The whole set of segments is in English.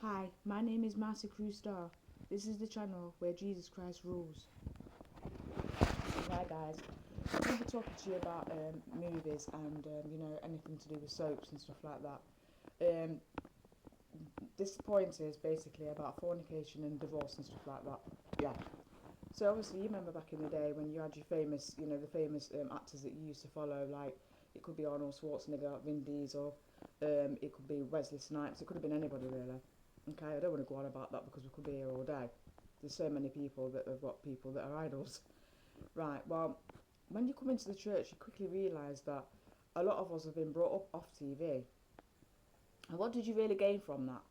Hi, my name is Marcy Cruz Star. This is the channel where Jesus Christ rules. Hi guys, I'm going to be talking to you about movies and anything to do with soaps and stuff like that. This point is basically about fornication and divorce and stuff like that. Yeah. So obviously you remember back in the day when you had your famous, the famous actors that you used to follow, like it could be Arnold Schwarzenegger, Vin Diesel, it could be Wesley Snipes, it could have been anybody really. Okay, I don't want to go on about that because we could be here all day. There's so many people that have got people that are idols. Right, well, when you come into the church, you quickly realise that a lot of us have been brought up off TV. And what did you really gain from that?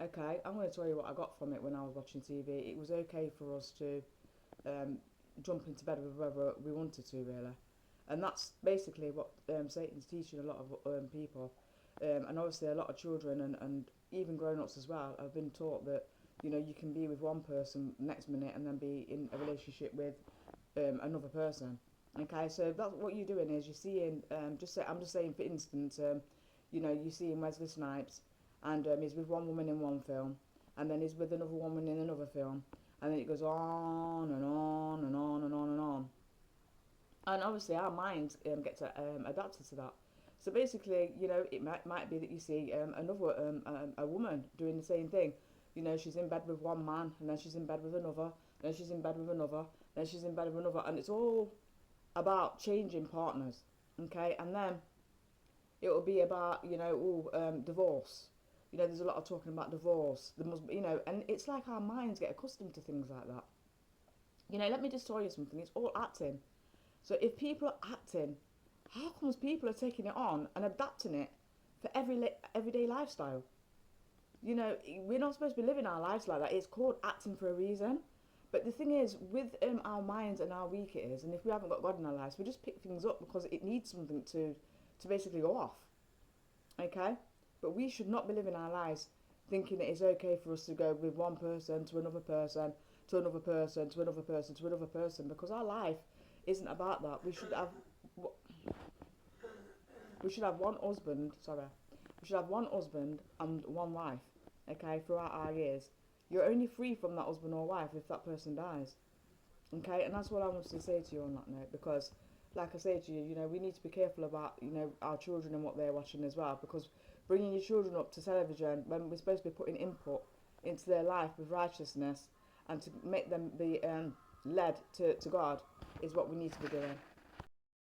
Okay, I'm going to tell you what I got from it when I was watching TV. It was okay for us to jump into bed with whoever we wanted to, really. And that's basically what Satan's teaching a lot of people. And obviously a lot of children and even grown-ups as well have been taught that, you can be with one person next minute and then be in a relationship with another person. Okay, so that's what you're doing is you're seeing, I'm just saying for instance, you see in Wesley Snipes and he's with one woman in one film and then he's with another woman in another film and then it goes on and on and on and on and on. And obviously our minds get to adapted to that. So basically, it might be that you see a woman doing the same thing. She's in bed with one man, and then she's in bed with another, then she's in bed with another, then she's in bed with another, and it's all about changing partners, okay? And then it will be about, divorce. There's a lot of talking about divorce. There must be, and it's like our minds get accustomed to things like that. Let me just tell you something. It's all acting. So if people are acting, how comes people are taking it on and adapting it for everyday lifestyle? We're not supposed to be living our lives like that. It's called acting for a reason. But the thing is, with our minds and how weak it is, and if we haven't got God in our lives, we just pick things up because it needs something to basically go off. Okay? But we should not be living our lives thinking it is okay for us to go with one person to another person, to another person, to another person, to another person, because our life isn't about that. We should have one husband, sorry. We should have one husband and one wife, okay, throughout our years. You're only free from that husband or wife if that person dies. Okay, and that's what I want to say to you on that note, because like I say to you, we need to be careful about, our children and what they're watching as well, because bringing your children up to television when we're supposed to be putting input into their life with righteousness and to make them be led to God is what we need to be doing.